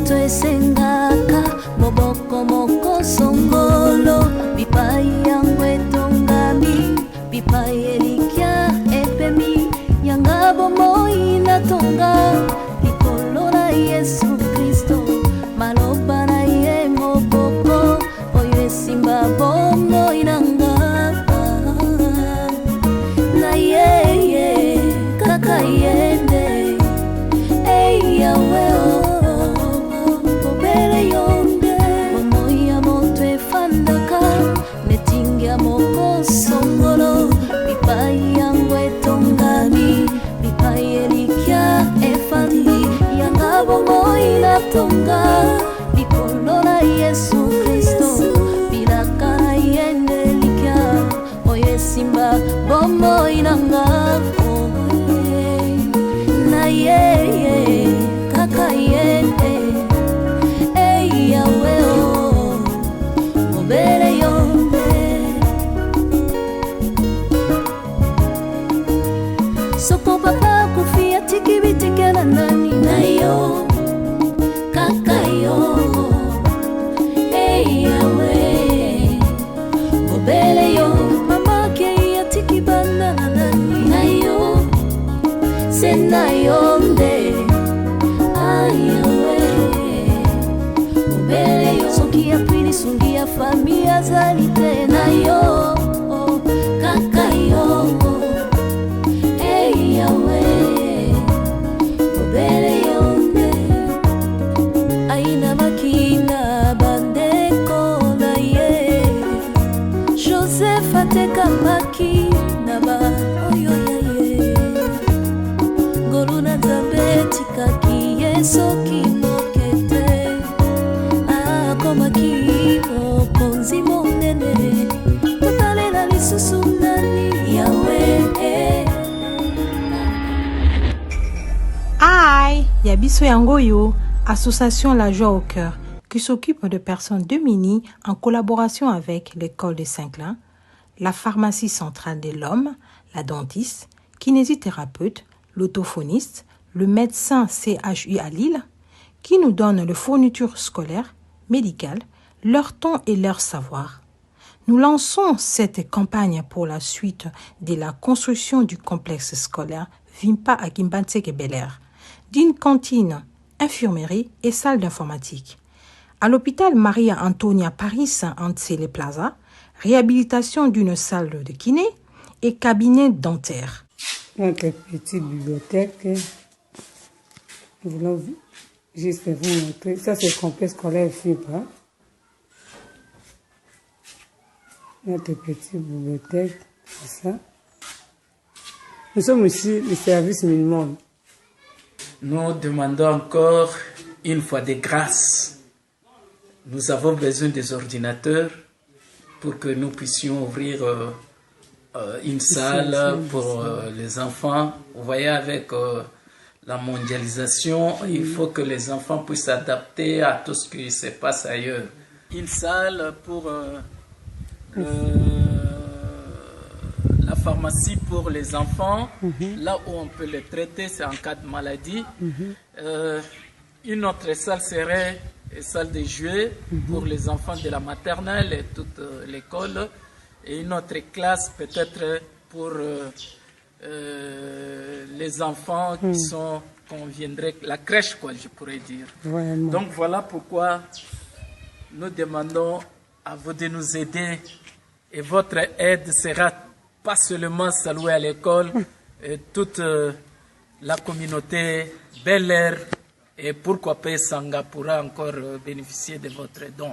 moto esengaka moboko moko songolo bipai yango etongami bipai elikya epemi yanga bomoi natonga likolo na Yesu Kristo maloba na ye moboko oyo esimba bomoi nanga na ye kaka yende yawe obere yonde bomoi ya moto efandaka netingia moko songolo bipai yango etongami bipai elikya efandi yanga bomoi natonga likolo na Yesu Kristo bilaka na yende likya oyo esimba bomoi nanga na ye kaka yende yawe obere yonde soko papa kufia tiki bitikana nani na yo kaka yo yawe obere yo mama ke ya tiki bana nani na yo sena yonde ayawe obere yo soki ya pili sungi ya familia zali tena yo kaka yo yawe obere yonde aina makina bandeko na ye Joseph ateka maki na ba oyo ye goluna zabeti kaki yesoki mokete akomaki mokonzi monene totalela lisusu nani yawe Yabiso Yangoyo, association La Joie au Cœur, qui s'occupe de personnes démunies en collaboration avec l'école de Saint-Clin, la pharmacie centrale de l'homme, la dentiste, kinésithérapeute, l'autophoniste, le médecin CHU à Lille, qui nous donnent les fournitures scolaires, médicales, leur temps et leur savoir. Nous lançons cette campagne pour la suite de la construction du complexe scolaire Vimpa à Kimbanseke Bel-Air, d'une cantine, infirmerie et salle d'informatique. À l'hôpital Maria Antonia Paris Antsele Plaza, réhabilitation d'une salle de kiné et cabinet dentaire. Notre petite bibliothèque, nous voulons juste vous montrer. Ça, c'est le complexe scolaire FIPA. Notre petite bibliothèque, c'est ça. Nous sommes ici le service minimum. Nous demandons encore une fois de grâce. Nous avons besoin des ordinateurs pour que nous puissions ouvrir une salle pour les enfants. Vous voyez, avec la mondialisation, il faut que les enfants puissent s'adapter à tout ce qui se passe ailleurs. Une salle pour la pharmacie pour les enfants, là où on peut les traiter, c'est en cas de maladie. Une autre salle serait une salle de jouets pour les enfants de la maternelle et toute l'école. Et une autre classe peut-être pour les enfants qui sont, qu'on viendrait, la crèche, quoi, je pourrais dire. Vraiment. Donc voilà pourquoi nous demandons à vous de nous aider. Et votre aide sera pas seulement saluée à l'école, et toute la communauté Bel-Air et pourquoi pas Sanga pourra encore bénéficier de votre don.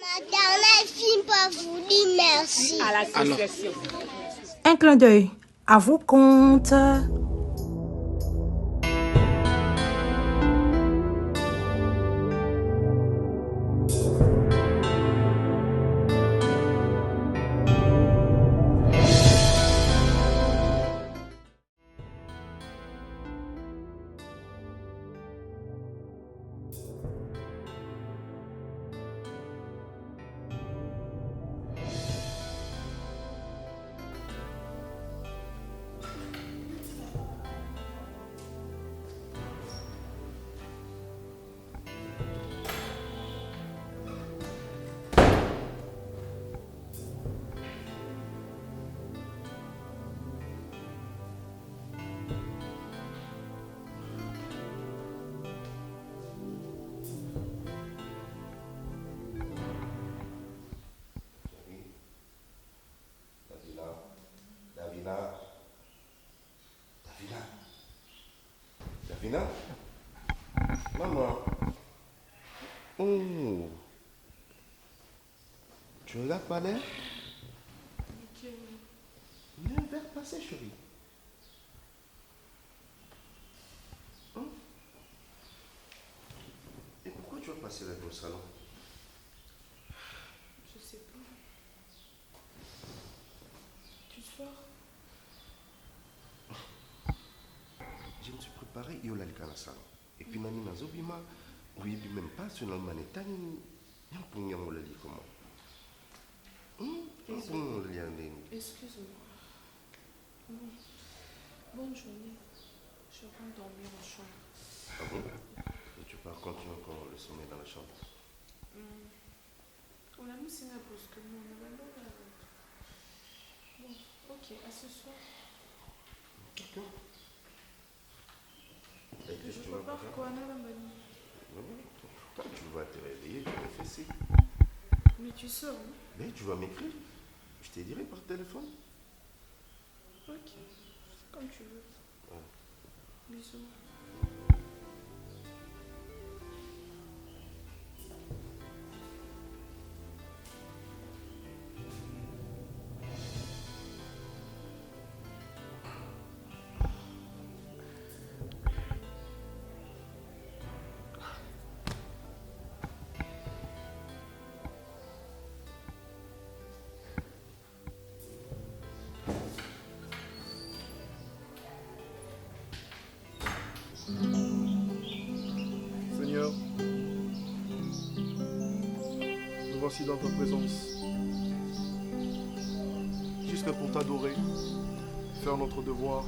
Maternelle film pas vous Merci à l'association. Un clin d'œil à vos comptes. Davina? Maman. Oh. Tu regardes pas l'air? Il y a un verre passé, chérie. Hein? Et pourquoi tu vas passer là au salon? Je sais pas. Tu sors? Je me suis préparé et on a le salon. Et puis nani nazobima, oui, puis même pas sur le manetani, n'y a pas de le comment. Excuse-moi. Oui. Bonne journée. Je rentre dormir en chambre. Ah bon? Et tu pars continuer encore le sommeil dans la chambre? On a mis ça parce que mon amour. Bon, ok, à ce soir. D'accord. Je peux pas quoi, Non, quand tu vas te réveiller, tu vas fesser. Mais tu sors, non? Mais tu vas m'écrire. Je te dirai par téléphone. Ok, comme tu veux. Ouais. Bisous. Seigneur, nous voici dans ta présence, juste pour t'adorer, faire notre devoir,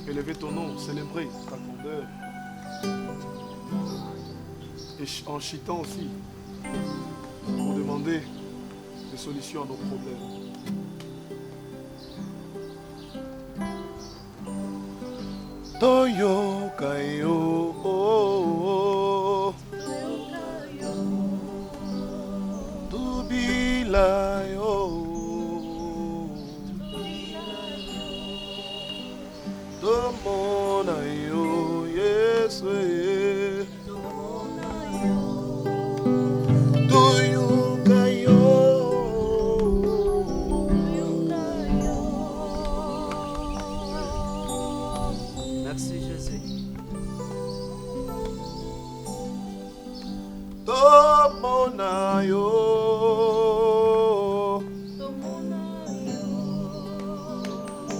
élever ton nom, célébrer ta grandeur, et en chitant aussi, pour demander des solutions à nos problèmes. Toyo kayo, tubila yo, domona yo, Yesu, toyo kayo. Merci Jésus. Tomona yo,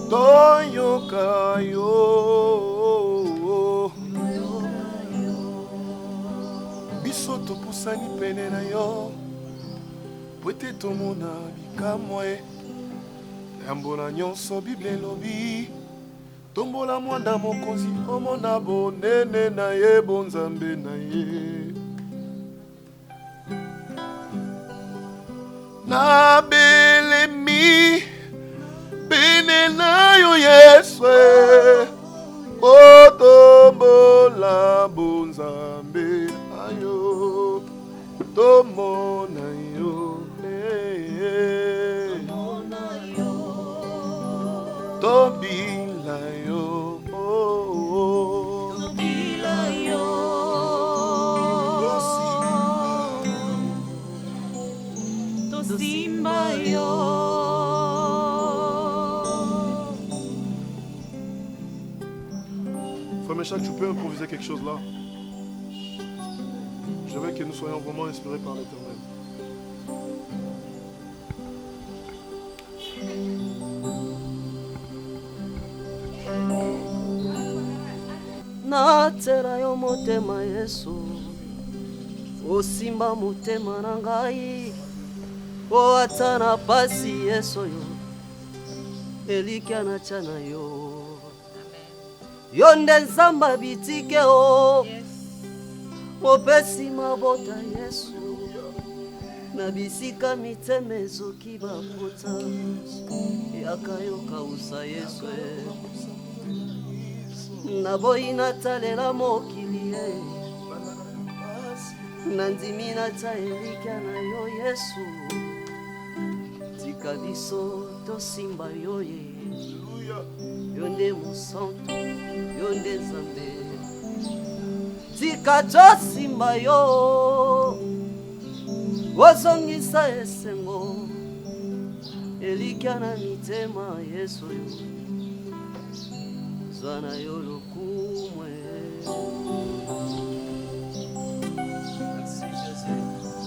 toyoka yo, biso topusani pene na yo, po ete tomona bikamwe, yambola nyonso Bible elobi. Tombola mwana mokonzi omona bonene na ye bonzambe na ye. Na belemi pene na yo Yesu, o tombola bonzambe na yo, tomona yo, tobila yo, Tobila yo, tosimba yo. Frère Méchac, tu peux improviser quelque chose là? Je veux que nous soyons vraiment inspirés par l'Éternel. Natera yo motema Yesu, osimba motema na ngai, o ata na pasi Yesu yo, elikya na chana yo. Yo nde nzamba bitike o, mopesi mabota Yesu, na bisika mitema ezoki bapota, yaka yo kausa Yesu naboyi natalela mokili nandimi nata elikya na yo Yesu, tika biso tosimba yo ye, yo nde mosantu, yo nde Nzambe, tika tosimba yo, ozongisa esengo, elikya na mitema Yesu yo, zwana yo lokumwe.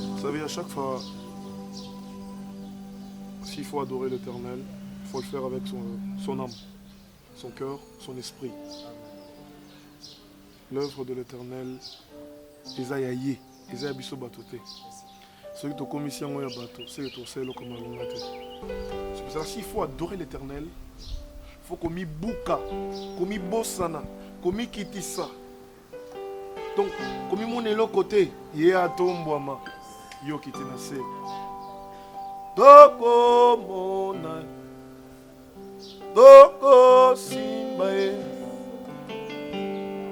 Vous savez, à chaque fois, s'il faut adorer l'Éternel, il faut le faire avec son âme, son cœur, son esprit. L'œuvre de l'Éternel, Esaïe, Esaïe biso batote. Ce qui te commission ya bateau, c'est que tu sais comme un. C'est pour ça s'il faut adorer l'Éternel, il faut qu'on y bouka, qu'on y bossana, qu'on y kitissa. Donc, comme mon est l'autre côté, il y a tombouama, yo kitinase. Doko mona, doko simbae,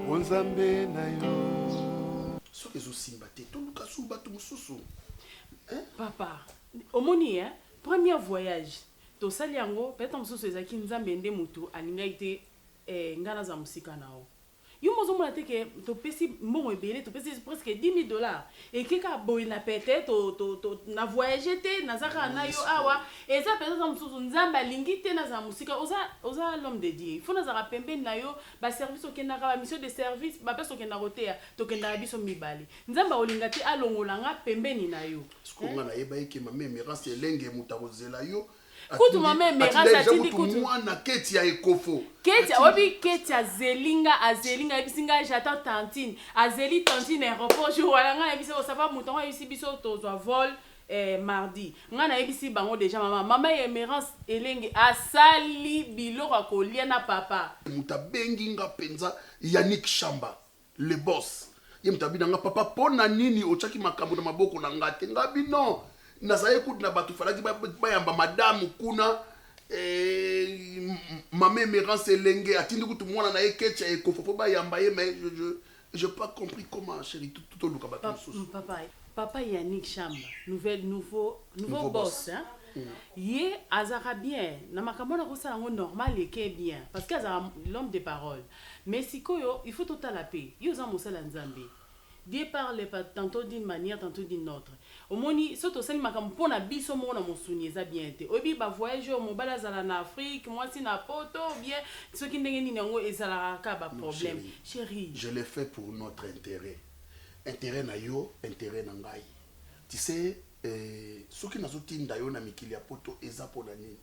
onzambe na yo. So ezo simba te, to luka suba to mususu. Papa, omoni premier voyage. To sali yango peut-être mususu ezaki nzambe nde mutu alinga ite ngana za musika nao. Yo mozo mona te ke to pesi mbongo ebele, to pesi presque $10,000 et keka boy na peut-être to na voyager te na zaka na yo awa et ça peut-être mususu nzambe alingi te na za musika oza l'homme de Dieu. Il faut na za pembe na yo ba service okenda ka ba mission de service ba peso okenda rotea to kenda biso mibali. Nzambe olinga te alongola nga pembe ni na yo. Sikonga na yeba ike mame rase elenge mutakozela yo. Kutu mame merasa atindi kutu mwana keti ya ekofo keti obi keti azelinga ebisinga j'attends tantine azeli tantine aéroport jour wala nga ebisi osava mutongo ebisi biso tozwa vol mardi nga na ebisi bango déjà mama Emerance elenge asali biloko akolia na papa mutabengi nga penza Yannick Chamba le boss ye mutabina nga papa pona nini ochaki makambo na maboko na ngate ngabi non nazaye kuti na batu falaki bayamba madame kuna mame Emerance elenge atindi kuti mwana na eketcha ekofo bayamba ye mais je pas compris comment chérie tout le cas papa Yannick Chamba nouveau boss hein ye azara bien na makambo na kosala ngo normal et bien parce que azara l'homme de parole mais sikoyo il faut total la paix yo za mosala nzambe Dieu parle tantôt d'une manière, tantôt d'une autre. Au moni, surtout celle makambo pona biso mona mosuni eza bien te. Obi ba voyage au mobala zala na Afrique, moi si na poto bien ce qui ndenge ni ngo ezala ka ba problème. Chérie, je l'ai fait pour notre intérêt. Intérêt na yo, intérêt na ngai. Tu sais ce qui nazo tinda yo na mikili ya poto eza pona nini.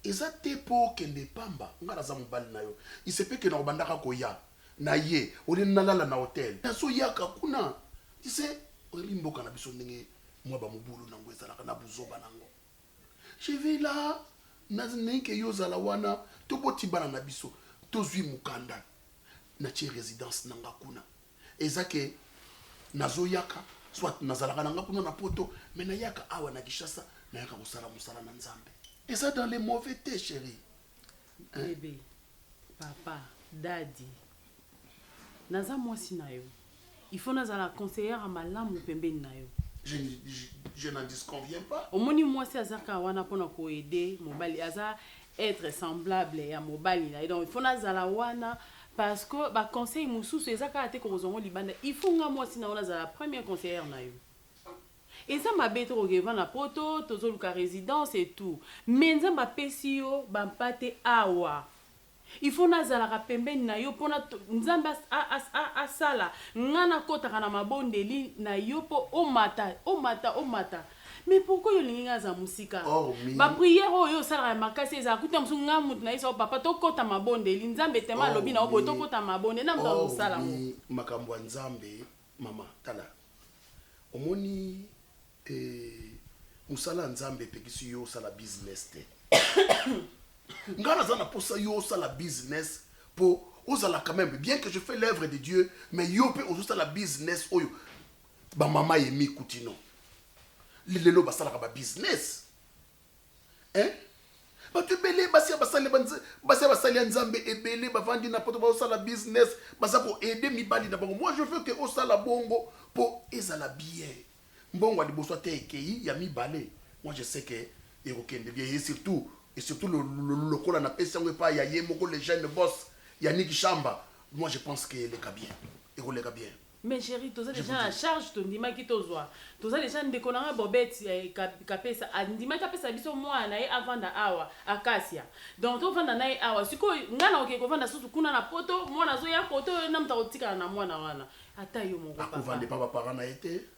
Eza te po kende pamba, ngala za mobali na yo. Il se peut que na obandaka koya. Na ye oli nalala na hotel naso yaka kuna tu sais oli mboka na biso ndenge mwa ba mobulu nango ezalaka na buzoba nango je vais là nazineke yozala wana to boti bana na biso tozwi mukanda na tie résidence nanga kuna ezake nazo yaka soit nazalaka nanga kuna na poto mais na yaka awa na Kishasa na yaka kosala musala na Nzambe et ça dans les mauvais thés chérie bébé papa daddy naza mwasi na yo il faut nazala conseillère à malamu pembeni na yo je n'en disconviens pas omoni mwasi azaka wana pona ko aider mobali aza être semblable ya mobali na donc il faut nazala wana parce que ba conseil mususu ezaka ate ko zongo libanda il faut nga mwasi na ona zala première conseillère na yo Et ça m'a bête au revend la poto, toujours le résidence et tout. Mais ça m'a pesi yo, bampate awa. Il faut nazala pembeni na yo pona nzambe asala ngana kota kana mabondeli na yo po omata. Mais pourquoi yo linga za musika? Ba prière oyo sala makasi za kuta musu ngamu na isa papa to kota mabondeli nzambe tema lobi na obo to kota mabonde na mta musala mo. Makambo nzambe mama tala. Omoni musala nzambe pekisi yo sala business te. Ngana zana posa yo sala business pour ozala quand même bien que je fais l'œuvre de Dieu mais yo pe ozo la business oyo ba mama yemi kutino lelo basala ka ba business ba tu belé basia basali nzambe ebele ba vandi na poto ba osala business basa ko aider mibali na bango. Moi je veux que osala bongo pour ezala bien mbongo liboso te ekei ya mibale. Moi je sais que erokende bien et surtout le col on appelle ça pas ya yemoko les jeunes boss Yannick Chamba. Moi je pense que les gars bien et les gars bien. Mais chérie, tu as déjà la charge, tu dis qui t'osoa. Tu as déjà des conneries bobette kapesa, andima kapesa biso moi na avant da awa akasia. Donc tu vanda na awa, siko ngana oke ko vanda susu kuna na poto, moi na zo ya poto na mta otika na mwana wana. Ata yo mon papa. Vous vendez pas parents na été?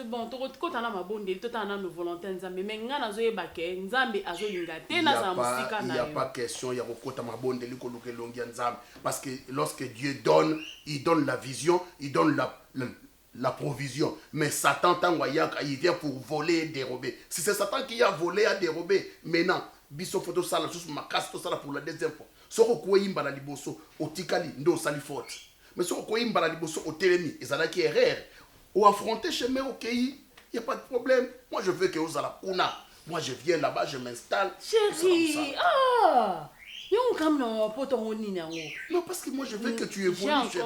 Bon, tu as ma bonne tu as une volonté nzambe mais ngana zo yebake nzambe azolinga te na za musika na yo. Il y a pas question ya kokota ma bonne liko longi nzambe parce que lorsque Dieu donne, il donne la vision, il donne la provision. Mais Satan tangoyaka, il vient pour voler et dérober. Si c'est Satan qui a volé et dérobé, maintenant biso photo sala juste ma casse to sala pour la deuxième fois. Soko ko yimba la liboso otikali ndo sali faute. Mais soko ko yimba la liboso otelemi ezala ki erreur. Ou affronter chez moi, ok, il n'y a pas de problème. Moi, je veux que vous allez kuna. Moi, je viens là-bas, je m'installe. Chérie, non, parce que moi, je veux que tu évolues, chérie.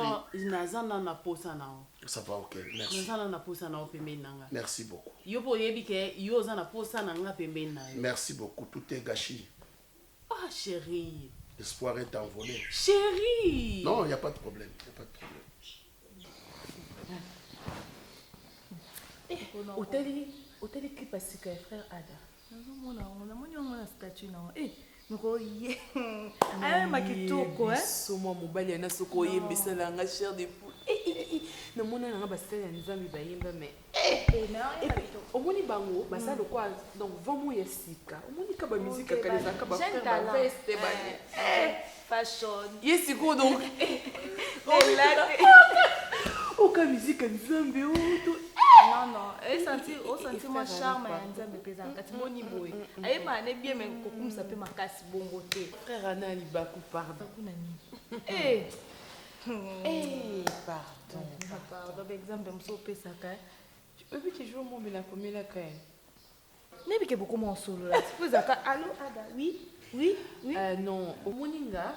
Ça va, ok, merci. Merci beaucoup. Merci beaucoup, tout est gâché. Ah, chérie. L'espoir est envolé. Chérie. Non, il n'y a pas de problème, il n'y a pas de problème. Hôtel qui passe que frère Ada. On a statut non. Moko ye. Ah makitoko Somo mobali na soko yembisa la nga cher de poule. Na mona nga basala nzambi bayemba mais. Omoni bango basala quoi donc vraiment ya sika. Omoni ka ba musique ka les aka ba faire ba veste ba. Fashion. Yesiko donc. Aucun musique nzambi ou non senti moi charme ya nzambe pesa kati moni boye ayeba ne bien mais kokumisa pe makasi bongo te frère Ana Libaku pardon kuna nini pardon par exemple mso pesa ka tu peux plus toujours mon la commune la quand nebi ke beaucoup mon solo là tu peux zaka allô Ada oui non au moninga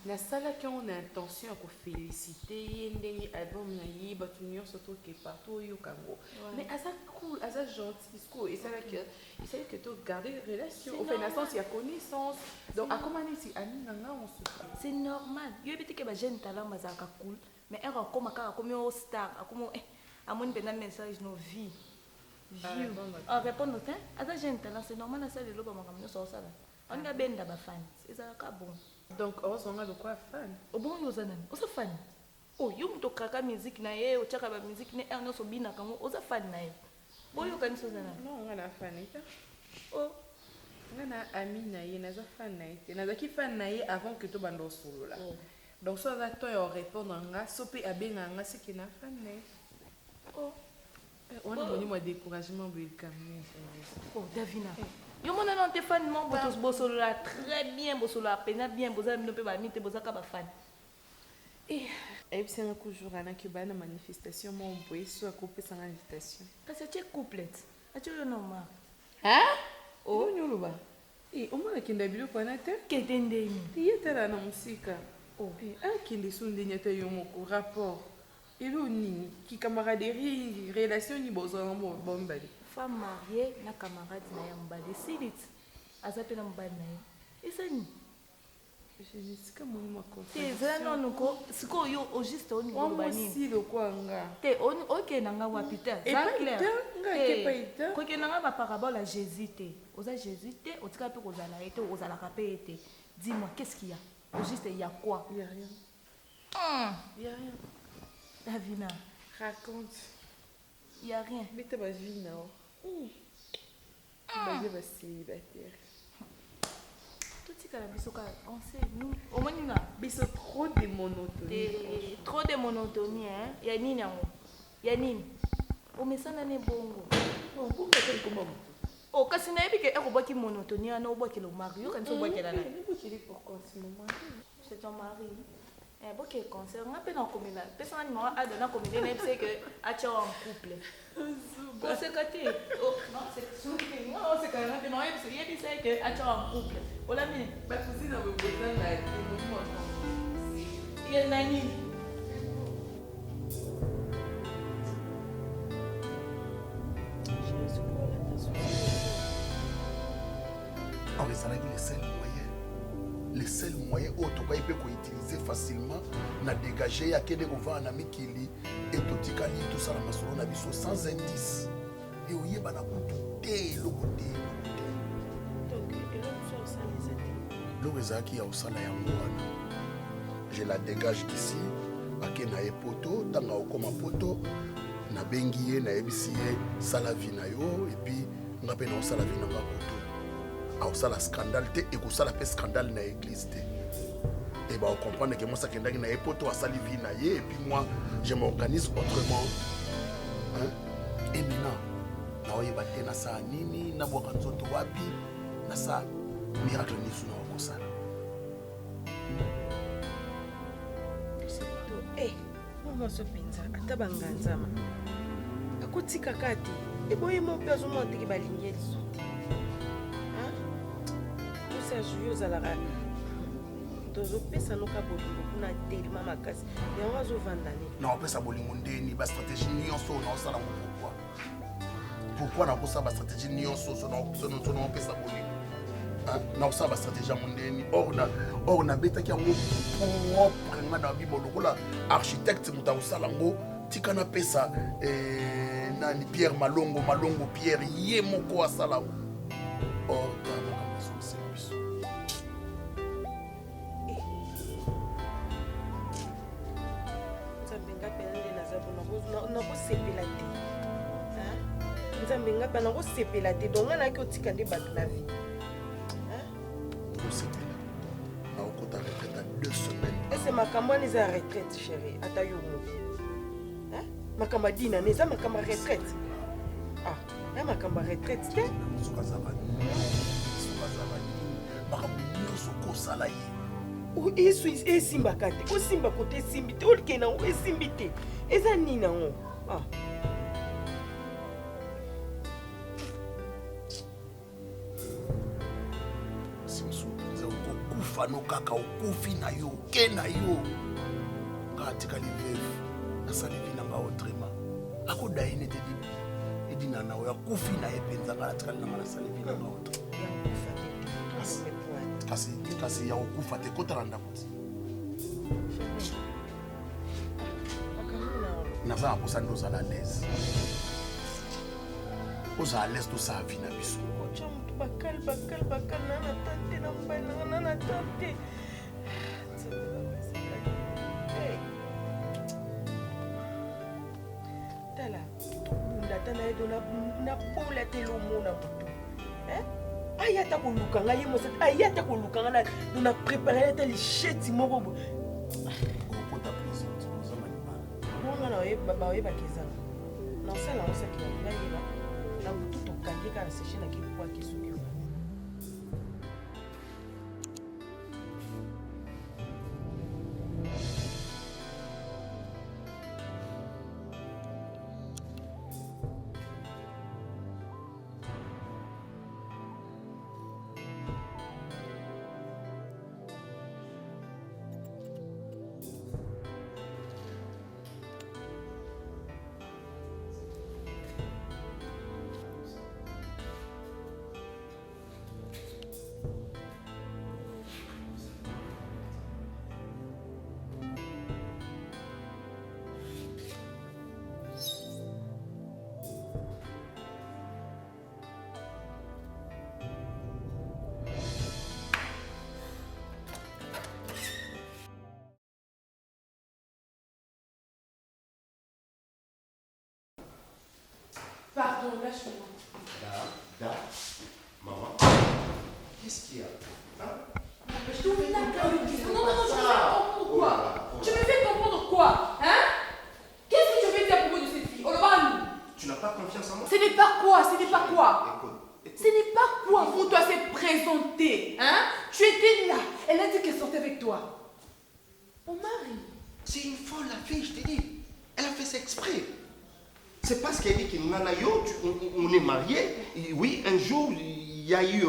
na sala qui on a intention à féliciter ndenge album na yi batunyo surtout que partout yo kango mais asa cool asa gentil parce que ça que tu garder relation au fait naissance il y a connaissance donc à comment ici ani nanga on se c'est normal yo bete que ba jeune talent mazaka cool mais un comme aka comme au star comme amoni pena message no vie en répondre hein asa jeune talent c'est normal ça le loba makamyo so sala on ga benda ba fans ezaka bon. Donc, on a de quoi fan. Au bon, on a fan. Oh, you to kaka musique na ye, o chaka ba musique ne erno so bina kango, o za fan na ye. Boy, you can so na. Non, on a fan ita. Oh, on a ami na ye, na za fan na ye. Na za ki fan na ye avant que to bando solo là. Donc, soit va toi répondre nga, sope abenga nga c'est qui na fan na ye. Oh. On a donné moi découragement pour le camion. Oh, Davina. Yo mona non te fan mon botos bosolo la très bien bosolo la pena bien boza no pe ba mite boza ka ba fan. Et puis un jour ana que ba na manifestation mon boy so couper sans invitation. Parce que tu es couplette. Atu yo no ma. Hein? Oh nyolo ba. Au moins kinda bilo kwa na te. Ketende ni. Yeta la na musika. Oh, kinde sunde nyata yo moko rapport. Elo nini ki camaraderie relation ni bozo bombali. Femme mariée na camarade na ya mbali silit azape na mbali na ye esani Jessica moni te zala nanu ko sikoyo yo au juste au niveau de banini silo kwanga te okende nga wapi te za clair kokende nga baparabole à Jésus te oza Jésus te otika mpe kozala ye te ozalaka mpe ye te dis-moi qu'est-ce qu'il y a au juste il y a quoi il y a rien il y a rien Davina raconte il y a rien bete bazwi nao baze bacélibataire totikala biso kaka on sait nous omoni nga biso trop de monotonie trop de monotonie hein ya nini yango ya nini omesana ne bongo oh kasi nayebi ke ekobwaki monotonie wana obwakela omari yo kanisi obwakela na c'est ton mari boke concert nga mpe nakomela pesanga nimero ado nakomela nayebise ke atia en couple koseka te osekanga mpe nayebise ke atia en couple olamine bakusina bobozanga ye na nini or ezalaki les seuls moyens oyo tokai mpe koutilize facilement na dégage ya kende kovanda na mikili etotikali tosala masolo na biso sans indice e oyeba na kutu te eloko te eloko ezalaki ya kosala yango wana je la dégage d'ici ake na ye poto ntango okoma poto nabengi ye nayebisi ye sala vi na yo epuis nga mpe naosala vi nanga poto aosala scandale te ekosala mpe scandale na église te et baocomprendre ke mwasi akendaki na ye poto asali vi na ye epuis moi je m'organise autrement et maintenant naoyeba te nasala nini nabwaka nzoto wapi nasala miracle nyonso na okosala moso mpenza ata banganzama akotikaka te eboyemo mpe azomona teke balingi liso te serge yo ozalaka tozopesa noka bolingo kuna telema makasi yango azovanda ne naopesa bolingo ndeni bastratégie nyonso naosala ngo pourquoi nakosala bastratégie nyonso so naopesa bolingo naosala bastratégie ya mondeni or nabetaki yango propre nga na bibo lokola architecte moto akosala yango tika napesa nani Pierre Malongo Pierre ye moko asala yango or nakosepela te nzambe nga mpe nakosepela te donc nga nayaki otika nde bato na vie kosepela naokota retraite à 2 semaines ese makambo wana eza ya retraite chéri ata yo moko makambo adina na eza makambo ya retraite ya makambo ya retraite te makambo nyonso kosala ye esimbaka te osimbaka te esimbi te olike nango esimbi te eza nini nango simsueza okokufa no kaka okufi na yo oke na yo nga atikali veve nasali vi nanga autrement akoda ye nete edina na oyo akufi na ye mpenza nga natikali nanga nasali vi nanga autrement kasi ya kokufa te kotala ndako ti naza na posa nde ozala lese ozala lese tosala vi na biso otya motu bakali nana tante na mobali nanga nana tante tala tobunda ta na ye do nabola te lomona motu ayata koluka ngai ye mosati ayata koluka ngai na préparé ata lisheti moko bonga baoyebaka ezanga nasala osaki nayeba na butu tokangi kaka seche na kipwaki soki Pardon, lâche-moi. Maman, qu'est-ce qu'il y a Je te fais non, je me fais comprendre quoi. Tu me fais comprendre quoi? Hein? Qu'est-ce que tu veux dire à propos de cette fille? Oloban, tu n'as pas confiance en moi? ce n'est pas quoi, ce n'est pas quoi. Ce n'est pas quoi pour toi s'est présenté. Hein? Tu étais là. Elle a dit qu'elle sortait avec toi. Mon mari. C'est une folle la fille, je te dis. Elle a fait ça exprès. C'est parce qu'elle dit que Nanayo, on est mariés. Oui, un jour, il y a eu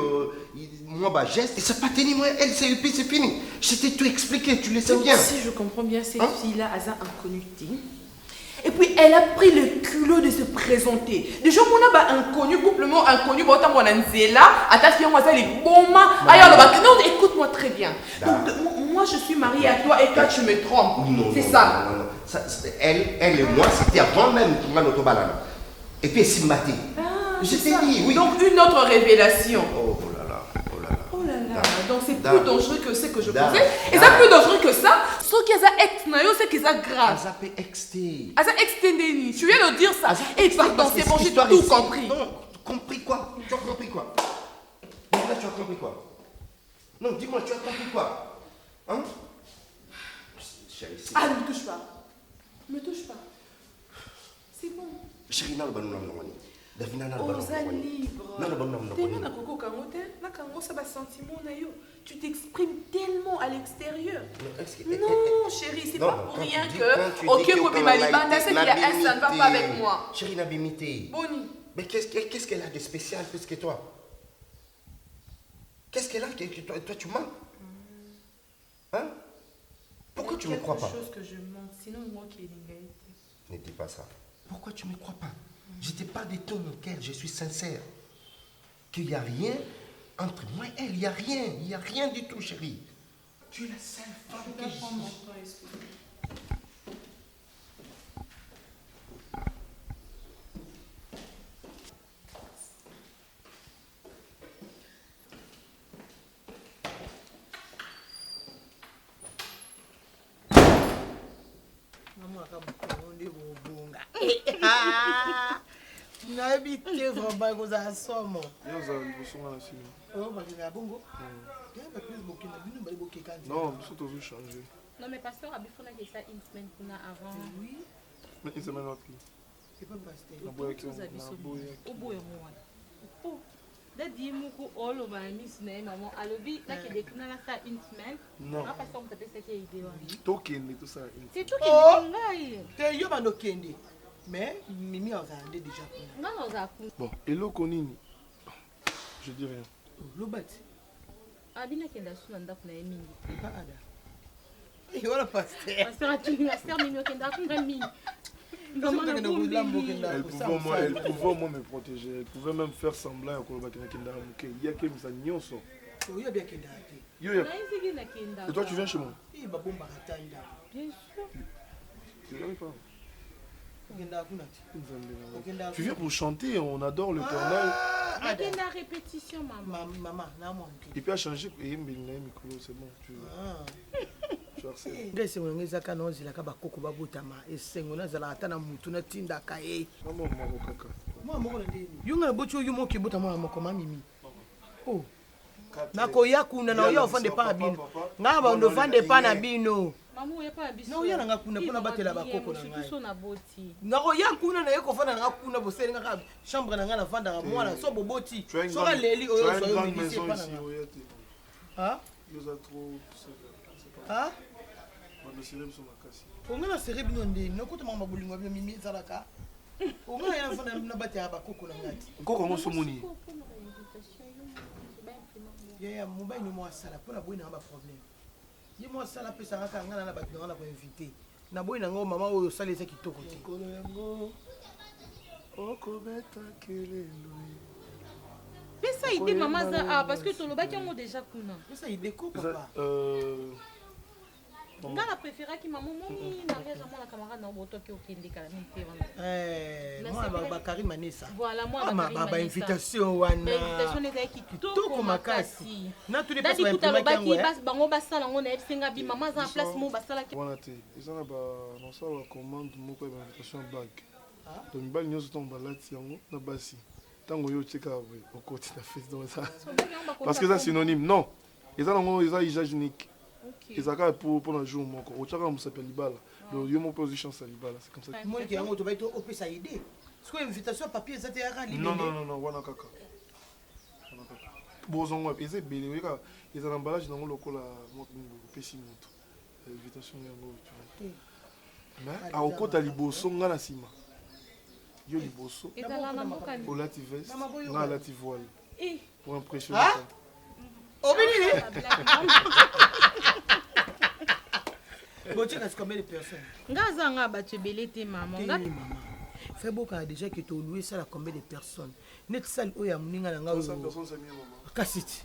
moi, geste. Et ça n'a pas tenu, moi, elle, c'est fini. Je t'ai tout expliqué, tu le sais bien. Si je comprends bien, cette fille-là, elle a inconnue. Et puis, elle a pris le culot de se présenter. Déjà, on a inconnu, couplement inconnu, bon, on a Nzela, attention, moi, ça, les bons non, écoute-moi très bien. Donc, moi, je suis mariée à toi et toi, tu me trompes. C'est ça. Non. Elle et moi, c'était avant même pour notre balade. Et puis, elle s'est matée. Je t'ai dit, oui. Donc, une autre révélation. Oh là là. Donc, c'est plus dangereux que ce que je pensais. Et c'est plus dangereux que ça. Ce qu'ils ont ex-nayo, c'est qu'ils ont grave. Ça peut exté. Ça extendé. Tu viens de dire ça. Et pardon, c'est bon, j'ai tout compris. Non, compris quoi? Tu as compris quoi? Là, tu as compris quoi? Non, dis-moi, tu as compris quoi? Hein? Chérie, c'est... Ah, ne me touche pas. Ne me touche pas. C'est bon. Chérie, non, non. Tu t'exprimes tellement à l'extérieur. Non, chérie, c'est pas pour rien que. Ok, Kobi Malibanda, c'est qu'il y a un, ça ne va pas avec moi. Chérie, Nabimité. Boni. Mais qu'est-ce qu'elle a de spécial plus que toi? Qu'est-ce qu'elle a que toi tu mens? Hein? Pourquoi tu ne me crois pas? Quelque chose que je mens, sinon moi qui ai l'égalité. Ne dis pas ça. Pourquoi tu ne me crois pas? Je te parle de ton cœur, je suis sincère. Qu'il n'y a rien entre moi et elle, il n'y a rien. Il n'y a rien du tout, chérie. Tu es la seule femme que je... nayebi te vraimen ekozala somo bakenda bongo bokenda bino bali bokeka non biso tozochange. Non mais pasteur abifonaki ça une semaine kuna avant. Oui. Mais une semaine après. C'est pas pasteur. Oboye moi. Oh. Dadi muku oloba miss na maman alobi nakende kuna na ça une semaine. Non. Ah pasteur on peut cette idée ouais. Tokende tout ça. C'est tout qui est ngai. Te yo bando kende. Mais Mimi a regardé déjà. Non, bon, et le konini. Je dis rien. Lobat. Abina kenda suna ndaku na mingi. Pas ada. Et voilà pasteur. Pasteur tu pasteur Mimi kenda kuna mingi. Elle pouvait au moins me protéger. Elle pouvait même faire semblant que il y a quelqu'un qui nyonso. Il y a bien kenda. Et toi tu viens chez moi? Il va bomba katanda. Bien sûr. Tu viens pas? Tu viens pour chanter, on adore l'Éternel. Il y a répétition, maman. Et puis à changer, c'est bon. Tu harcèles. Ndese ngeza kana ozila ka bakoko babutama esengo nazala atana mutu na tinda kae. Maman moko kaka. Moi moko na ndeni. Yunga bocho yumo ki butama na moko Mimi. Oh. Nako yakuna na yo ofande pa bino. Ngaba ndo fande pa na bino. Maman ya pa biso. Na uya nga kuna pona batela bakoko na ngai. Biso na boti. Ngako yakuna na yeko fanda nga kuna boseli nga chambre na nga na fanda mwana so boboti. So ka leli oyo so yo ministre pa na nga. Ah? Yoza trop. Ah? On a la série bino ndeni nakota mama bolingo bino Mimi zalaka. On a yana fanda na batela bakoko na ngati. Koko mo somoni. Ya mobile ni moi sala pona boy na ba problème. Ye moi sala pesa ngaka ngana na ba ngana ko inviter. Na boy na ngo mama oyo sala eza kitoko te. Kolo yango. Oko beta kelelo. Pesa idée maman za parce que to lobaki ngo déjà kuna. Pesa idée ko papa. Ngana préféra ki maman moni mariage à moi la camarade na boto ki okende kala mite wana. Moi ba Karim Manessa. Voilà moi ba Karim Manessa. Invitation wana. Invitation eza kitoko makasi. Na tous les pas ba lobaki bas bango basala ngo na esenga bi maman za en place mo basala ki. Wana te. Ils ont ba non ça la commande moko ba invitation bag. to mibali nyonso ntango balati yango na basi ntango oyo otika okoti na fese donc ça parce que ça synonyme non eza nango eza usage unique ezalaka pour na jour moko otiaka mosapi ya libala donc yo moko ozwi chance ya libala c'est comme ça moniki yango tobai to opesa idée sikoyo invitation ya papier eza te yaka libende non wana kaka bozongo eza ebele oyeka eza na emballage nango lokola opesi moto invitation yango mais aokota liboso nga na nsima yo liboso olati veste nga alati voile pour impressionner obinini botika c'est combien de personnes ngaza nga bato ebele te mama fait boka déjà que tu loué ça la combien de personnes net salle oyo ya muninga na nga kasiti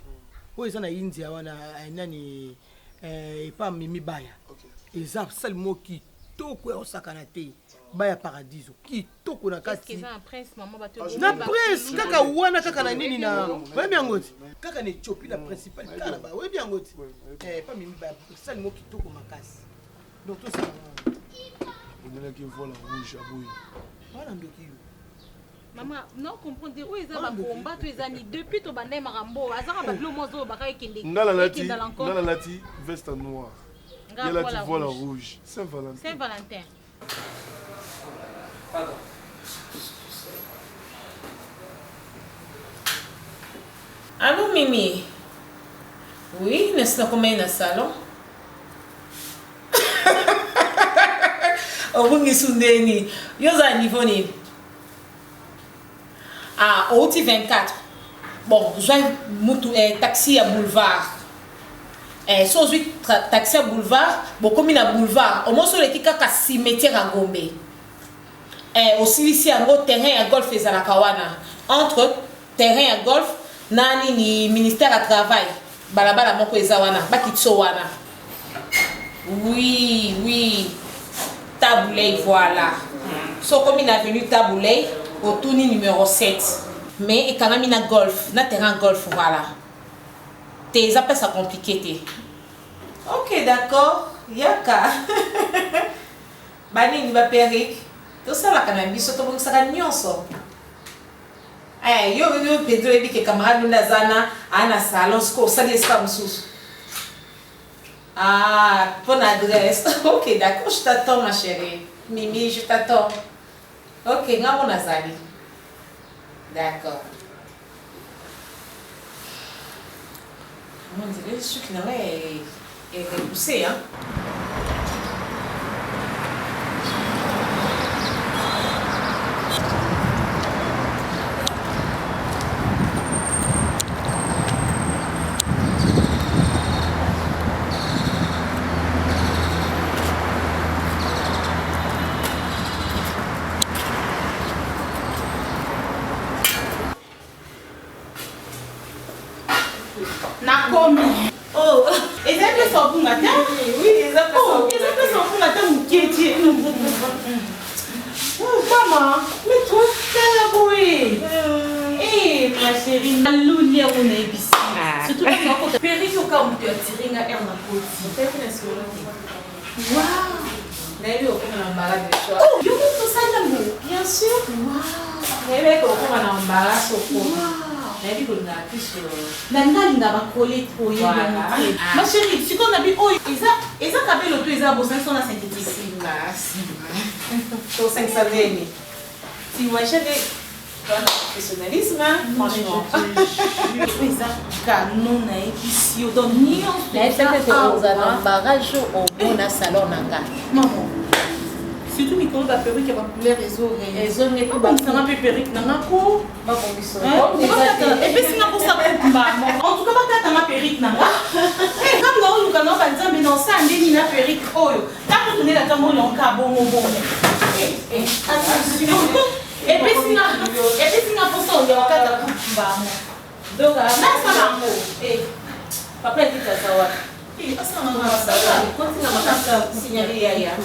oyo eza na India wana nani epa mimi baya eza salle mo kitoko ya osakana te baya paradiso kitoko na kati na prince kaka wana kaka na nini na webi yango ti kaka ne chopi la principale kaka ba webi yango ti pas mimi baya salle mo kitoko makasi donc tout ça on a qui voit la rouge à bouille voilà ndoki yo Maman, non comprendre où ils ont combat tous les années depuis to bandé marambo azaka ba blo mozo ba kay kende ngala lati veste noire ngala lati voile rouge Saint-Valentin Pardon. Allô Mimi? Oui, n'est-ce pas comme dans le salon? Oh, vous n'êtes pas niveau ni. Ah, au 24. Bon, j'ai taxi à boulevard. So je taxi à boulevard, bon comme à boulevard, au moins sur les kika cimetière à Gombe. Aussi ici en gros terrain à golf et à la Kawana. Entre terrain à golf, nani ni ministère à travail. Balabala moko ezawana, bakitso wana. Oui. Taboulay, voilà. So comme il a venu Taboulay, au tourni numéro 7. Mais et quand même il a golf, na terrain golf, voilà. Tes appels ça compliqué. Ok, d'accord. Yaka. Bani ni ba perrique. Tout ça la cannabis, surtout pour que ça gagne nyonso. Yo Pedro ebi que camarade na zana ana salon sko ça les pas moussous. Ah, bonne adresse. Ok, d'accord, je t'attends ma chérie. Mimi, je t'attends. Ok, ngabo nazali. D'accord. On dirait que ce qui est repoussé, hein. Oh, et ça peut s'en pour matin? Oui, ça peut s'en pour matin ou qui est maman, mais toi, t'es là pour eh, ma chérie, la lumière on est ici. Surtout quand on périt au cas où tu as tiré une air dans le côté. Waouh! Mais au comme un embarras de choix. Oh, you want to sign them? Bien sûr. Waouh! Mais au comme un embarras au côté. Mais on a plus sur. Nanda n'a pas collé trop. Ma chérie, si on a vu, oh, ils ont capé le tout, ils ont bossé sur la synthétique. Pour 500 années. Si moi j'ai des professionnalisme, franchement. Ils ont canon ici, au donné. Mais c'est que vous avez un barrage au bon salon. Maman. Surtout micro la perruque qui va couler réseau n'est pas bon ça m'a fait perruque n'a pas pas condition et puis sinon pour ça en tout cas pas ta ma perruque n'a et comme nous nous quand on va dire mais non ça ndeni na perruque oyo ta pour donner la tambo long ka bon et attention et puis sinon pour ça on va ta donc là ça va et papa dit ça va et ça on va ça continue à marquer signaler ya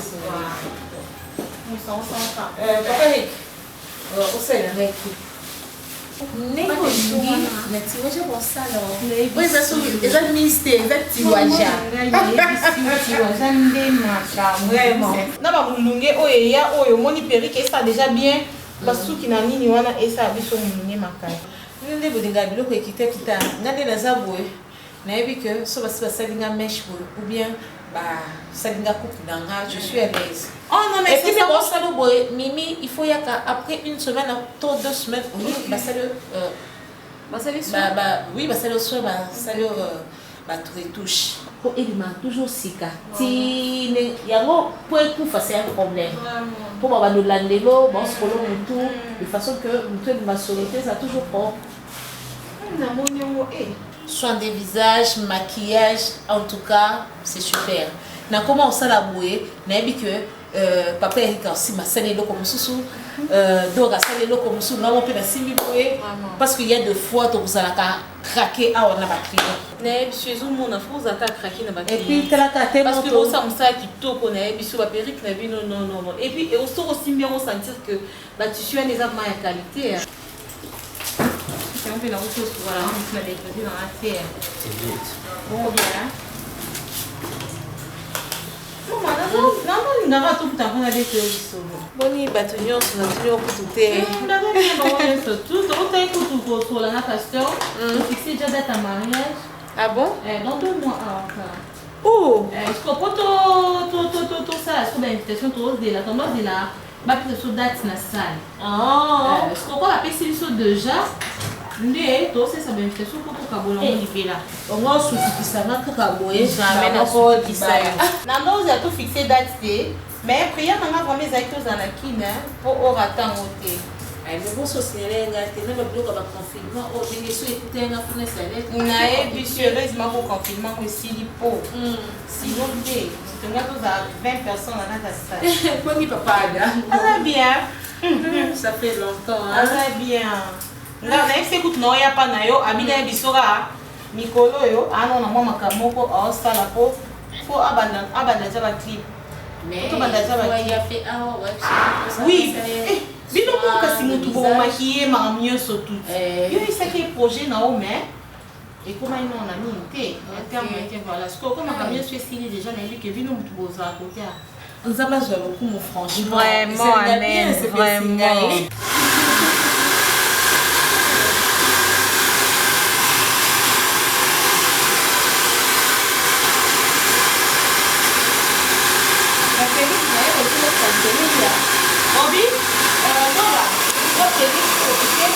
Papa, au sein de ndenge olingi na tiwaja kosala oyo eza mystère eza tiwaja tiwaja nde makambo na bamulunge oyo eya oyo omoni perike esa déjà bien basuki na nini wana esala biso molunge makasi nde bolinga biloko ekita nga nde naza boye nayebi ke so basi basalinga meshe boye ou bien basalinga coupe nanga je suis à l'aise. Oh non mais c'est ça bosala boye mimi il faut yaka après une semaine to 2 semaines oui basali soin basali retouche po elima toujours sika tine yango po ekufa c'est un problème po babandolandelo baosikolo mutu de façon que mutu elima solete ça toujours propre. Soin des visages, maquillage, en tout cas, c'est super. Na comment on s'est laboué, nabi que papa Eric aussi m'a salé le comme sous, Dora salé le comme sous, non on peut la simiboué parce qu'il y a 2 fois que vous allez craquer à on a battu. Ne chez nous mon enfant vous allez craquer na battu. Et puis t'as la carte parce que on s'en ça qui to connaît biso ba Eric na bi non. Et puis aussi bien on sentir que la tissu a des armes de qualité. On fait la route voilà, on fait la déposer dans la terre. Bon bien. Non, tout le temps on a des choses. Boni bâtonnier on a toujours pour tout est. On a bien tout on t'a tout pour la pasteur. Fixer déjà date à mariage. Ah bon? Dans 2 mois encore. Oh, est-ce que pour tout ça, est-ce que l'invitation de la tendance de la ba sur date na salle. Ah. Est-ce qu'on appelle ça déjà? Nde to c'est ça invitation pour kabola on libela. On va souffler na kaboye jamais na ko disaya. Na nous a tout fixé date mais prière nanga vraiment exactement dans la kina pour orata moté. Mais bon société ngate na bloc ba confinement o dingue so écouter na fune salé. Na e heureusement pour confinement aussi lipo. Sinon dé, tu as tous à 20 personnes dans ta salle. Quoi ni papa là. Ah bien. Ça fait longtemps hein. Ah bien. Là, écoute, non, il n'y a pas de abida bisora, mikolo yo, ano na mama kamoko, au sala po, faut abandonner la clip. Mais il a fait un oui. Bino mo kasi mutu bo maquiller maramio so tout. Yo isa ke projet na o mais et comment ils n'ont ami té, en termes voilà, ce que comme maramio se fait déjà na vu que bino mutu bo za côté. Nous avons joué beaucoup mon franchement. Vraiment, amen, vraiment. Obi, Nora, votre Eric occupé,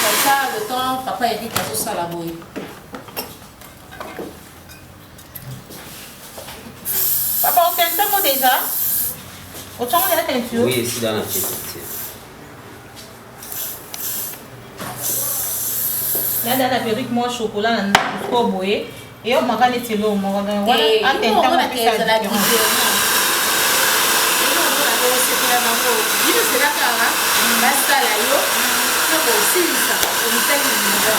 comme ça, le temps, papa Eric a tout ça la bouille. Papa, on fait un temps déjà. Autant on a la teinture. Oui, c'est dans la teinture. Là, dans la perruque, moi, chocolat, on a boyer. Et on m'a pas laissé l'eau, on m'a dit, un temps, on a fait ça la bino c'est la cara basala yo soko osilisa omitali linga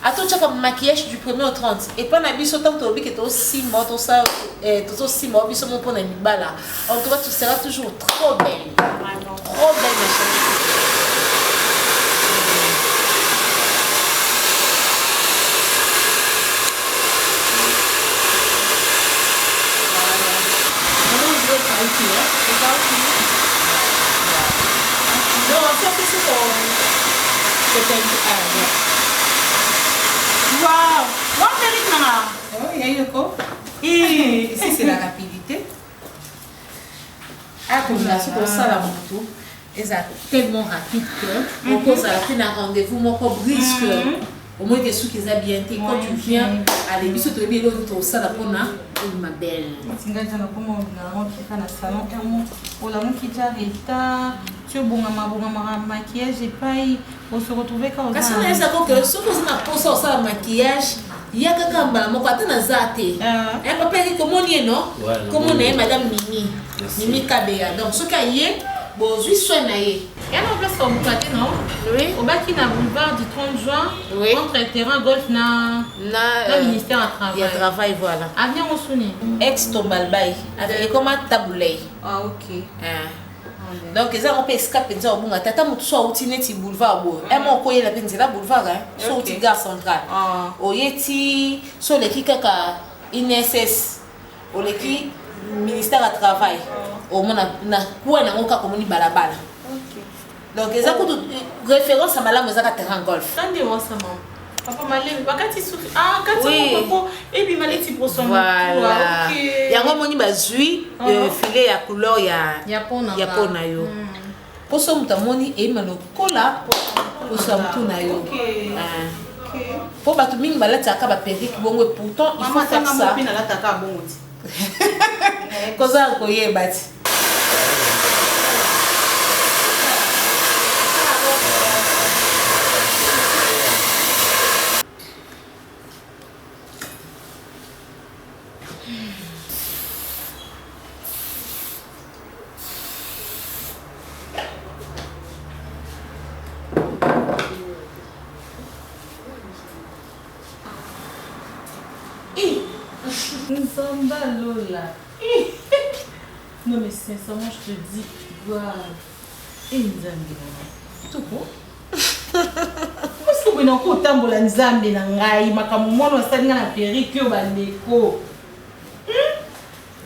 Attends, comme maquillage du 1er au 30. Et pas na biso tant que tu es aussi mort, tout ça, tout aussi mort, biso mon pona bala. En tout cas, tu seras toujours trop belle. Trop belle, ma chérie. Waouh! Il y a eu le corps. Et ici, c'est la rapidité. Ah, comme là, c'est pour ça la moto. Ils sont tellement rapides que on cause à la fin d'un rendez-vous, mon corps brisque. au moins que ceux qui ont bien été quand tu viens à l'émission tu es bien l'autre ça la pona ma belle tingaza na como na kika na salon kamo ola muki jareta tu bonga maquillage et pas on se retrouver quand parce que ça que ce que ça pour ça maquillage il y a kaka mbala moko atana zate un papa qui comment ni non comment on est madame Mimi Kabea donc ce qu'il y a bon je suis naïe il y a une place comme vous non oui au bas qui na boulevard du 30 juin oui. Entre le terrain golf na ministère à travail. Il y a travail voilà. Avenir Mossouni. Ex Tombalbaï avec comment taboulay. Ah OK. Donc ils ont escapé dans au bunga tata mutu so outi neti boulevard bo. Et mon koye la penzela boulevard hein. So outi gare centrale. Oyeti so le kaka INSS. O le ki ministère à travail. Au mona na kwa na ngoka komoni balabala. Donc ils ont référence à madame Zaka terrain golf. Tandis moi ça maman. Papa malé wakati souffle. Ah kati papa et puis malé pour son. Voilà. Yango moni bazui filet ya couleur ya pona yo. Pour ça mutamoni e mano kola pour ça mutuna yo. Pour batu mingi balati aka ba perruque bongo et pourtant il faut faire ça. Maman la taka bongo. Koza ko ye bati. Nzamba Lola. Non mais sincèrement je te dis, waouh. Et Nzambe Lola. Tout bon? Parce que vous avez tambola Nzambe na ngai makamu mwana salinga na perruque yo bandeko.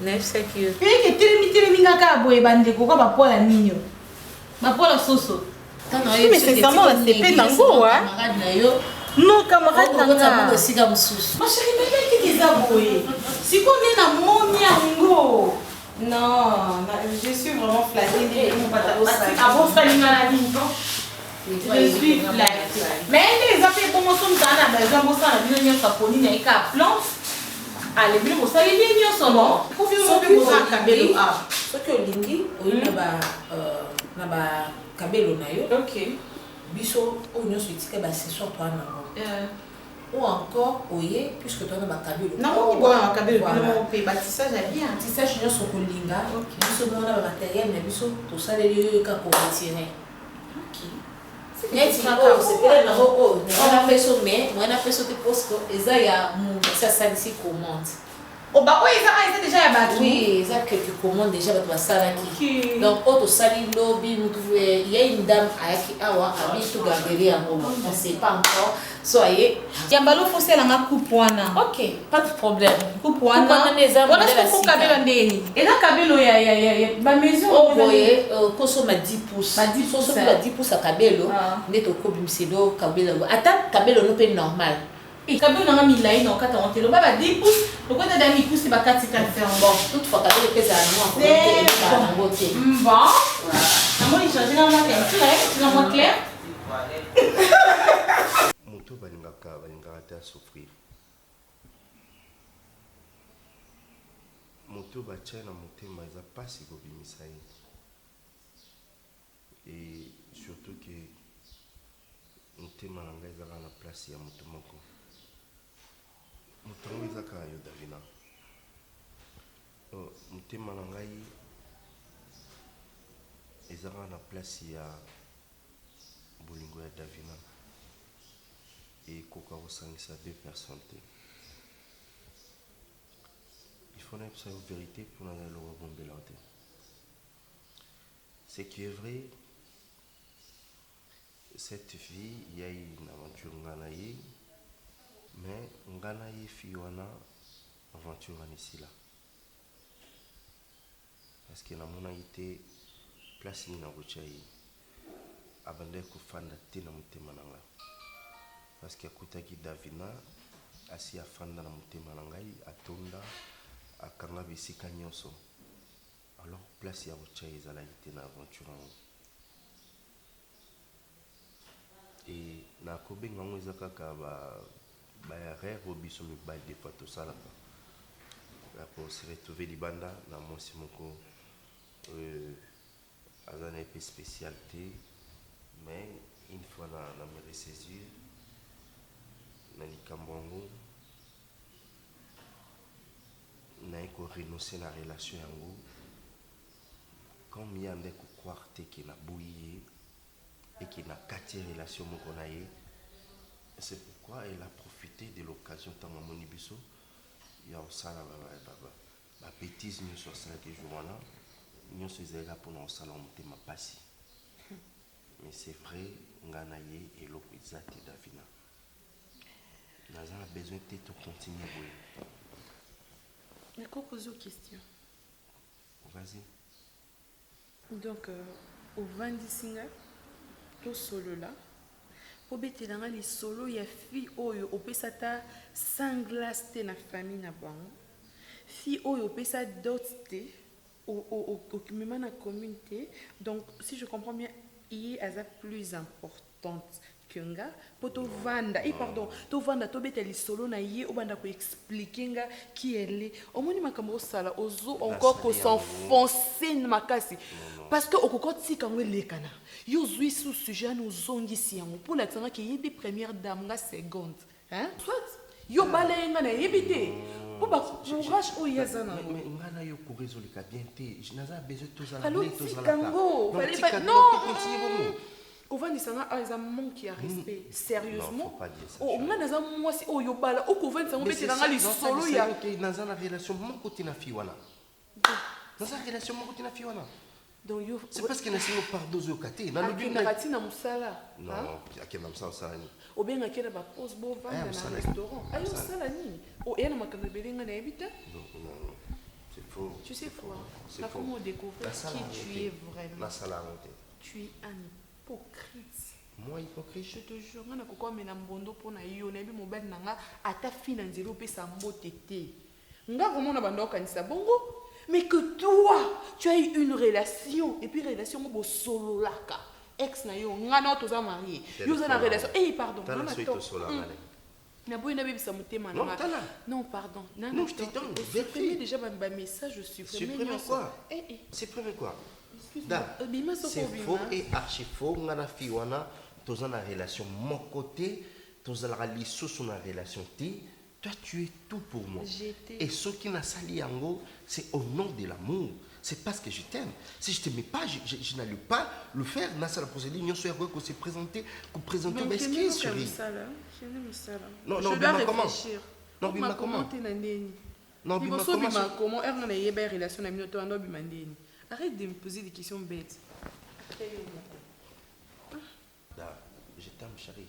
Neuf secure. Et que telemi ngaka boye bandeko kwa bapola ninyo. Bapola soso. Mais sincèrement la CP nango hein. Non, camarade, ma chérie, mais qui aboyé? Si on est dans mon yango. Non, je suis vraiment flattée. Ah bon, ça la vie, je suis flattée. Mais les affaires pour moi sont dans la maison, moi ça la vie, on s'appelle une écart planche. Allez, bien, vous savez bien, nous sommes. Faut bien vous faire cabello. Ah, ce que lingi, oui, na ba cabello na yo. OK. Biso on se dit que c'est soit toi ou encore oye puisque toi na cabello non bon cabello on peut bâtissage à bien tissage sur ce colinga biso on a matériel mais biso to saleli ka ko retirer OK c'est pas na ho on a fait ça mais moi na fait ça parce que eza ya ça ici commande. Oh bah oui, ça déjà ya battu. Oui, ça quelques commandes déjà battu basala qui. Donc auto sali lobby nous trouver il y a une dame qui awa abi tout garder en moment. On sait pas encore. Soyez. Yambalo foncé la ma coupoana. OK, pas de problème. Coupoana. On a pour cabelo ndeni. Et là cabelo ya ba maison oh voyez koso ma 10 pouces. Ba 10 pouces ba 10 pouces à cabelo. Neto ko bimselo cabelo. Ata cabelo no pe normal. Et cabelo na milai non kata on te lo ba 10 pouces. Le côté d'ami pouces ba 4 faire bon. Toutefois cabelo pesa na moi. Bon. Maman il change na moi clair, na moi clair. Moto balingaka te souffrir. Moto batia na motema eza pasi kobimisa ye. Et surtout que motema na ngai ezaka na place ya moto moko. Moto yango ezaka yo Davina. Motema na ngai ezaka na place ya bolingo ya Davina. Et koka kosangisa deux personnes. Il faut que ça une vérité pour nous le rebondir. Ce qui est vrai, cette fille, il y a une aventure nganaï, mais nganaï fiona aventure ici là. Parce que la monnaie place ni na bochaï, abandé kufanda tena mutema nanga. Parce que akutaki Davina asi afanda na mutema na ngai atonda akanga bisika nyonso. Alors place ya bocha ezala ite na aventure. et na kobenga ngo eza kaka ba erreur obiso mibali des fois tosalaka pour se retrouver libanda na mwasi moko aza na epe spécialité mais une fois na me ressaisir na likambo yango naye korenonce na relation yango comme ye ande kokroire te ke naboyi ye et qui n'a kati relation moko na ye. C'est pourquoi elle a profité de l'occasion tant à moni biso ya osala ba bêtise nyonso asalaki jour wana nyonso ezalaka mpona osala motema pasi. Mais c'est vrai nga na ye eloko eza te davina naza na besoin te tocontinue boye. D'accord, poser aux questions. Vas-y. Donc au 20 singa to solo là po betelanga li solo ya fille oyo opesa ta sanglas te na famille na bango fille oyo opesa dot te au même na communauté. Donc si je comprends bien il est plus importante que nga po to vanda pardon to vanda to beteli solo na ye obanda ko expliquer nga qui elle est au moni makambo sala ozo encore ko s'enfoncer na makasi parce que okokoti kango lekana yo zui sous sujet no zongisi yango pour la tsanga ki yedi première dame nga seconde hein soit yo balenga na yebite po ba courage o yazana mais ngana yo ko résoudre bien te je n'ai besoin tous à la kango non au vent disanga a manque à respect sérieusement oh on a moi si oh yo bala au couvent ça on met dans les solo ya OK dans la relation mon côté na fi wana dans la relation mon côté na fi wana donc yo c'est parce que na singo par deux au côté na lobi na katina musala non akena musala ni obenga kena ba pose bo vendre na restaurant ayo sala ni oh yana makambo belenga na ebita non c'est faux tu sais quoi la comment découvrir qui tu es vraiment la sala monte tu es un hypocrite. Moi hypocrite? Je te jure, nga nakoko mena mbondo pona yo na bi mobali nanga ata fina nzelo pe sa mbotete. Nga vraiment na bando kanisa bongo, mais que toi, tu as eu une relation et puis relation mo solo laka. Ex na yo, nga na toza marié. Yo za na relation. Pardon, nga na to. Na boy na bebisa motema na. Non, pardon. Non, je te donne. Vérifie déjà ba message, je suis supprimer quoi? Supprimer quoi? C'est faux et archi faux. On a fait une relation mon côté, on a une relation ti. Toi, tu es tout pour moi. Et ce qui n'a sali yango, c'est au nom de l'amour. C'est parce que je t'aime. Si je ne t'aimais pas, je n'allais pas le faire. Nasa la procédure, nous sommes qu'on s'est présenté, qu'on présente mes skis, chérie. Non, non, mais comment? Non, mais comment? Non, mais comment? Relation na minoto ando bimandeni. Arrête de me poser des questions bêtes. Je t'aime, chérie.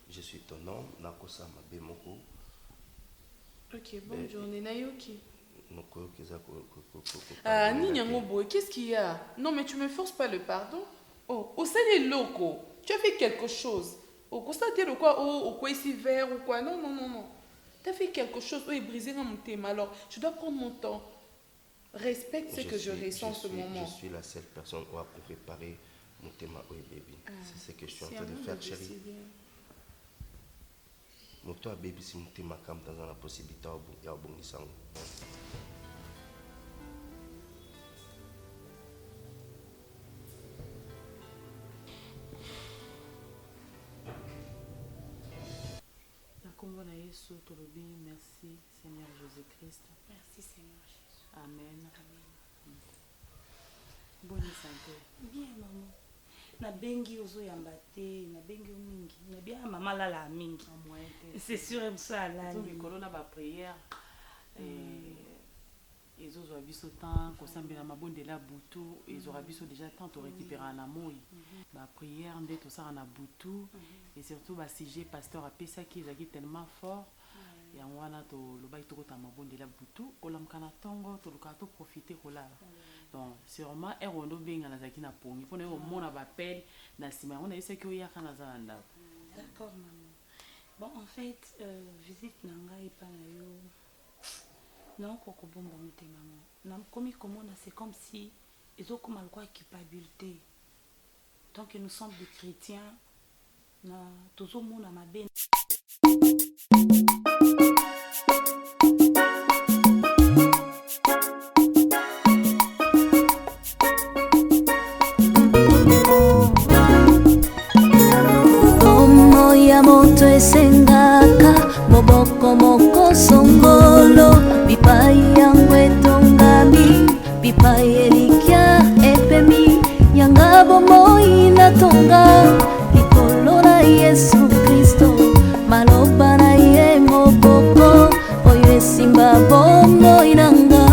Je suis ton homme. Nakosa Mabemoko. Ok, bonne journée. Nayoki. Ah, Ninyangobo, qu'est-ce qu'il y a? Non, mais tu me forces pas le pardon. Oh, au sein loco, tu as fait quelque chose. Au constater de quoi? Oh, au quoi ici vert ou quoi? Non, non, non, non. Tu as fait quelque chose. Oh, et brisé dans mon thème. Alors, je dois prendre mon temps. Respecte ce que je ressens en ce moment. Je suis la seule personne qui a préparé mon thème à baby. C'est ce que je suis en train de faire, chérie. Mon toi baby, c'est mon thème comme dans la possibilité de bondir. Merci Seigneur Jésus-Christ. Merci Seigneur Jésus. Amen. Bonne santé. Bien maman. Na bengi ozo yamba te, na bengi mingi. Na bien maman lala mingi. C'est sûr ça là. Tout mikolo na ba prière ils ont biso temps ko sambela mabondela butu, ils aura biso déjà temps to récupérer en amour. Ba prière ndé to ça na butu et surtout ba sujet pasteur a pesa qui est tellement fort. Yango wana to lobai to kota mabondela butu olamkana tongo to luka to profiter kolala. Donc sûrement erondo benga na zaki na pongi pona yo mona ba pelle na sima on a essayé que ya kana za nda. D'accord maman. Bon en fait visite nanga epa na yo. Non koko bombo mute maman. Na komi komona c'est comme si ils ont comme quoi culpabilité. Donc nous sommes des chrétiens na tozomona mabe. Como ya moto esengaka moboko moko songolo bipai yangu etongami bipai elikia epemi yanga bomoi natonga likolo na Yesu Kristo maloba na ye moboko oyo esimba bomoi nanga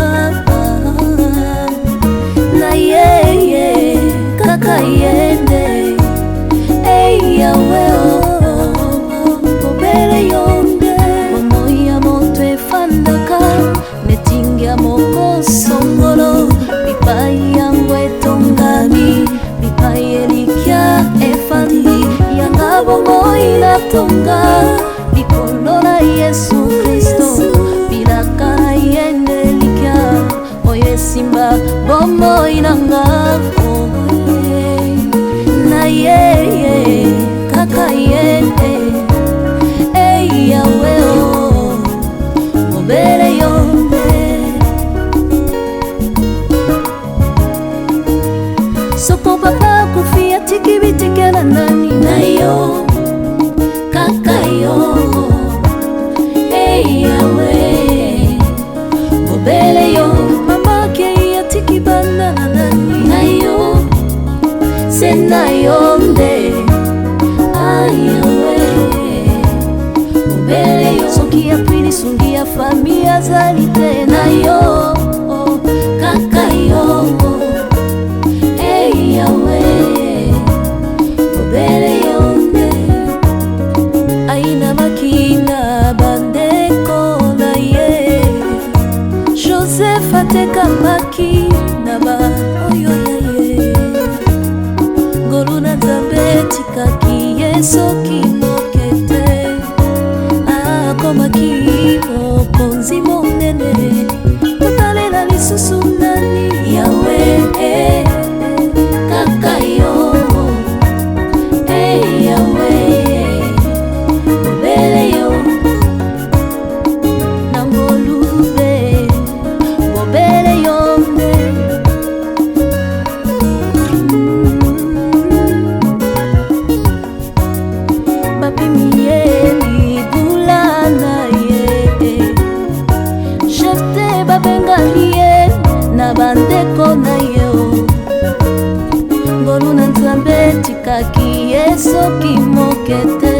na yeye kaka yende eyawe obere yonde momoya moto efandaka netingia moko songolo bipai yangu etongami bipai elikia efandi yanga bomoi natonga likolo na Yesu Kristo bilaka na yende likia oyo esimba bomoi nanga na yeye kaka yende eyawe obere yonde soko papa kufia tikibitikela nani na yo kaka yo eyawe obere yo mama ke ya tikibana na nani na yo sena yonde ayawe ubele yo soki ya pili sungi ya famia zali tena yo kaka yo eyawe ubele yonde aina makina bandeko na ye Joseph ateka maki na ba oyo ye Goluna Nzambe tikaki yeso kimokete akomaki mokonzi monene totalela lisusu nani yawe kaka yo yawe obele yo na ngolube obele yonde bandeko na yo Ngoluna Nzambe tikaki yeso kimokete